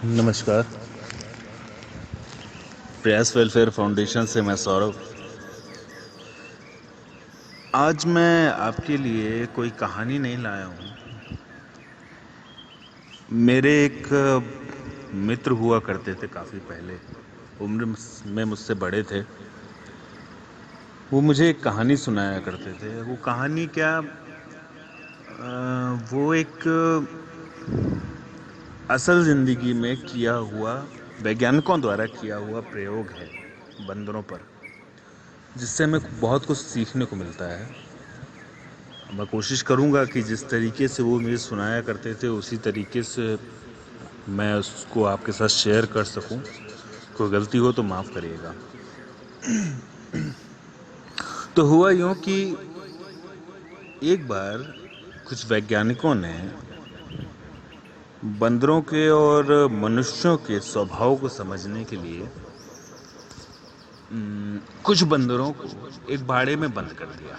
नमस्कार। प्रयास welfare foundation से मैं सौरभ। आज मैं आपके लिए कोई कहानी नहीं लाया हूँ। मेरे एक मित्र हुआ करते थे काफ़ी पहले, उम्र में मुझसे बड़े थे। वो मुझे एक कहानी सुनाया करते थे। वो कहानी क्या, वो एक असल ज़िंदगी में किया हुआ, वैज्ञानिकों द्वारा किया हुआ प्रयोग है बंदरों पर, जिससे हमें बहुत कुछ सीखने को मिलता है। मैं कोशिश करूंगा कि जिस तरीके से वो मुझे सुनाया करते थे उसी तरीके से मैं उसको आपके साथ शेयर कर सकूं। कोई गलती हो तो माफ़ करिएगा। तो हुआ यूं कि एक बार कुछ वैज्ञानिकों ने बंदरों के और मनुष्यों के स्वभाव को समझने के लिए कुछ बंदरों को एक बाड़े में बंद कर दिया,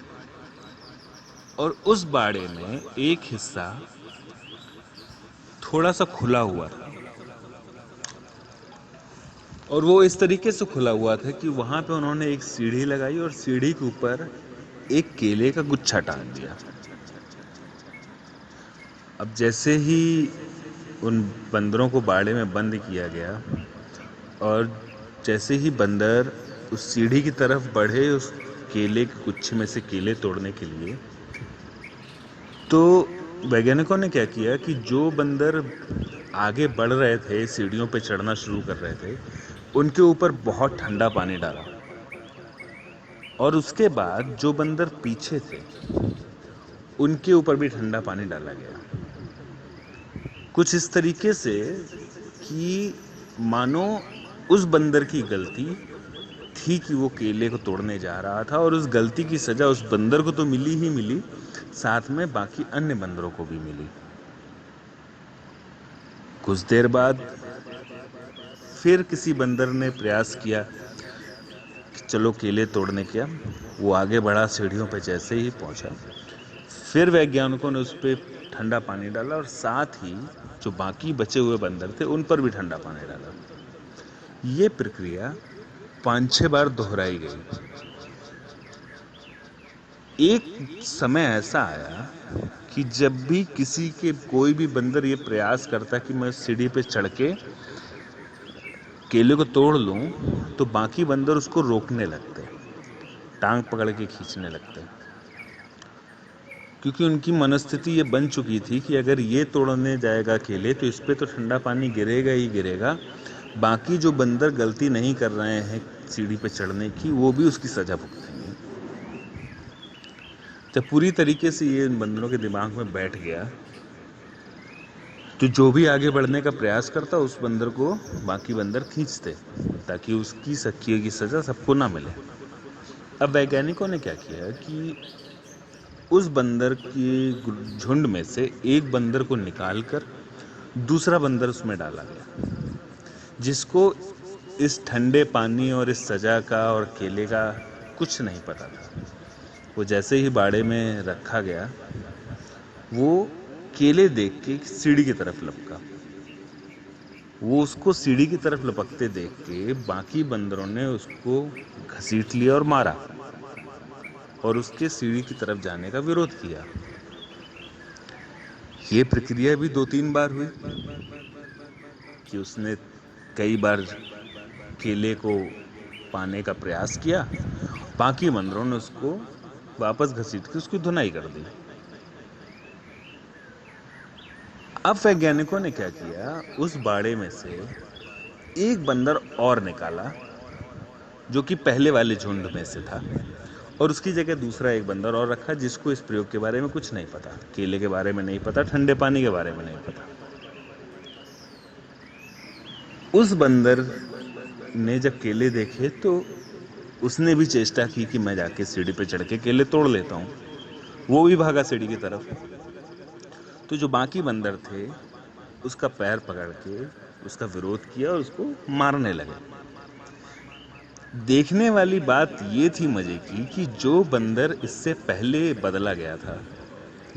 और उस बाड़े में एक हिस्सा थोड़ा सा खुला हुआ था। और वो इस तरीके से खुला हुआ था कि वहां पे उन्होंने एक सीढ़ी लगाई और सीढ़ी के ऊपर एक केले का गुच्छा टांग दिया। अब जैसे ही उन बंदरों को बाड़े में बंद किया गया और जैसे ही बंदर उस सीढ़ी की तरफ बढ़े उस केले के गुच्छे में से केले तोड़ने के लिए, तो वैज्ञानिकों ने क्या किया कि जो बंदर आगे बढ़ रहे थे, सीढ़ियों पे चढ़ना शुरू कर रहे थे, उनके ऊपर बहुत ठंडा पानी डाला। और उसके बाद जो बंदर पीछे थे उनके ऊपर भी ठंडा पानी डाला गया, कुछ इस तरीके से कि मानो उस बंदर की गलती थी कि वो केले को तोड़ने जा रहा था, और उस गलती की सजा उस बंदर को तो मिली ही मिली, साथ में बाकी अन्य बंदरों को भी मिली। कुछ देर बाद फिर किसी बंदर ने प्रयास किया कि चलो केले तोड़ने का। वो आगे बढ़ा, सीढ़ियों पर जैसे ही पहुंचा, फिर वैज्ञानिकों ने उस पर ठंडा पानी डाला और साथ ही जो बाकी बचे हुए बंदर थे उन पर भी ठंडा पानी डाला। ये प्रक्रिया 5-6 बार दोहराई गई। एक समय ऐसा आया कि जब भी किसी के कोई भी बंदर ये प्रयास करता कि मैं सीढ़ी पे चढ़ के केले को तोड़ लूं, तो बाकी बंदर उसको रोकने लगते, टांग पकड़ के खींचने लगते, क्योंकि उनकी मनस्थिति ये बन चुकी थी कि अगर ये तोड़ने जाएगा केले तो इस पे तो ठंडा पानी गिरेगा ही गिरेगा, बाकी जो बंदर गलती नहीं कर रहे हैं सीढ़ी पे चढ़ने की, वो भी उसकी सजा भुगतेंगे। जब पूरी तरीके से ये इन बंदरों के दिमाग में बैठ गया, तो जो भी आगे बढ़ने का प्रयास करता उस बंदर को बाकी बंदर खींचते, ताकि उसकी सख्ती की सजा सबको ना मिले। अब वैज्ञानिकों ने क्या किया कि उस बंदर की झुंड में से एक बंदर को निकालकर दूसरा बंदर उसमें डाला गया, जिसको इस ठंडे पानी और इस सजा का और केले का कुछ नहीं पता था। वो जैसे ही बाड़े में रखा गया, वो केले देख के सीढ़ी की तरफ लपका। वो उसको सीढ़ी की तरफ लपकते देख के बाकी बंदरों ने उसको घसीट लिया और मारा, और उसके सीढ़ी की तरफ जाने का विरोध किया। ये प्रक्रिया भी 2-3 बार हुई कि उसने कई बार केले को पाने का प्रयास किया, बाकी बंदरों ने उसको वापस घसीट के उसकी धुनाई कर दी। अब वैज्ञानिकों ने क्या किया, उस बाड़े में से एक बंदर और निकाला जो कि पहले वाले झुंड में से था, और उसकी जगह दूसरा एक बंदर और रखा जिसको इस प्रयोग के बारे में कुछ नहीं पता, केले के बारे में नहीं पता, ठंडे पानी के बारे में नहीं पता। उस बंदर ने जब केले देखे तो उसने भी चेष्टा की कि मैं जाके सीढ़ी पे चढ़ के केले तोड़ लेता हूँ। वो भी भागा सीढ़ी की तरफ। तो जो बाकी बंदर थे उसका पैर पकड़ के उसका विरोध किया और उसको मारने लगे। देखने वाली बात ये थी मजे की कि जो बंदर इससे पहले बदला गया था,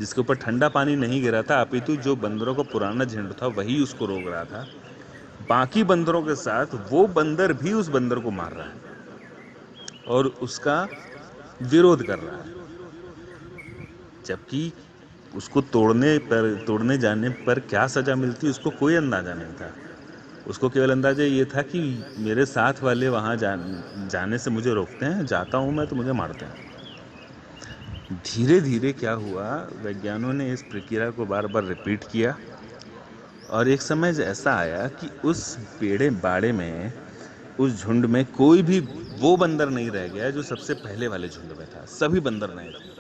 जिसके ऊपर ठंडा पानी नहीं गिरा था, अपितु जो बंदरों का पुराना झुंड था वही उसको रोक रहा था, बाकी बंदरों के साथ वो बंदर भी उस बंदर को मार रहा है और उसका विरोध कर रहा है, जबकि उसको तोड़ने जाने पर क्या सजा मिलती उसको कोई अंदाजा नहीं था। उसको केवल अंदाजा ये था कि मेरे साथ वाले वहाँ जाने से मुझे रोकते हैं, जाता हूँ मैं तो मुझे मारते हैं। धीरे धीरे क्या हुआ, वैज्ञानिकों ने इस प्रक्रिया को बार बार रिपीट किया और एक समय ऐसा आया कि उस बाड़े में, उस झुंड में कोई भी वो बंदर नहीं रह गया जो सबसे पहले वाले झुंड में था। सभी बंदर नए थे,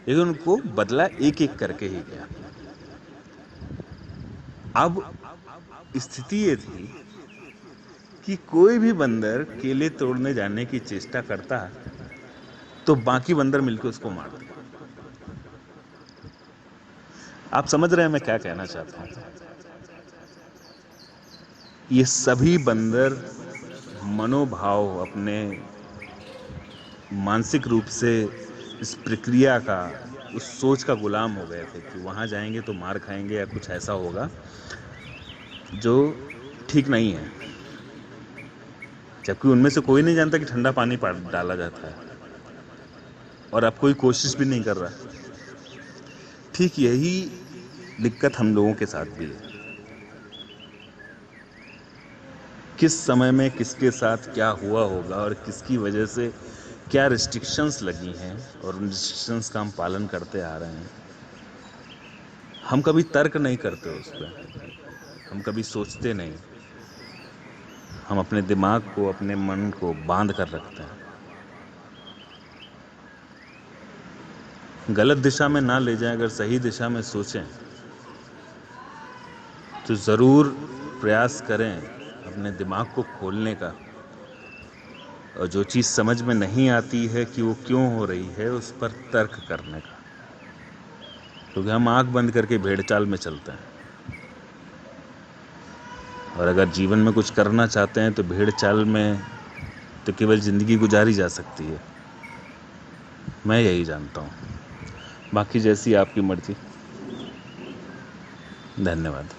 लेकिन उनको बदला एक एक करके ही गया। अब स्थिति ये थी कि कोई भी बंदर केले तोड़ने जाने की चेष्टा करता तो बाकी बंदर मिलकर उसको मारते। आप समझ रहे हैं मैं क्या कहना चाहता हूं? ये सभी बंदर मनोभाव, अपने मानसिक रूप से इस प्रक्रिया का, उस सोच का गुलाम हो गए थे कि वहां जाएंगे तो मार खाएंगे या कुछ ऐसा होगा जो ठीक नहीं है, जबकि उनमें से कोई नहीं जानता कि ठंडा पानी डाला जाता है और अब कोई कोशिश भी नहीं कर रहा। ठीक यही दिक्कत हम लोगों के साथ भी है। किस समय में किसके साथ क्या हुआ होगा और किसकी वजह से क्या रिस्ट्रिक्शंस लगी हैं और उन रिस्ट्रिक्शंस का हम पालन करते आ रहे हैं, हम कभी तर्क नहीं करते उस पर, हम कभी सोचते नहीं, हम अपने दिमाग को, अपने मन को बांध कर रखते हैं। गलत दिशा में ना ले जाएं, अगर सही दिशा में सोचें तो ज़रूर प्रयास करें अपने दिमाग को खोलने का, और जो चीज़ समझ में नहीं आती है कि वो क्यों हो रही है उस पर तर्क करने का, क्योंकि हम आंख बंद करके भेड़ चाल में चलते हैं। और अगर जीवन में कुछ करना चाहते हैं तो भेड़ चाल में तो केवल ज़िंदगी गुजारी जा सकती है। मैं यही जानता हूँ, बाकी जैसी आपकी मर्जी। धन्यवाद।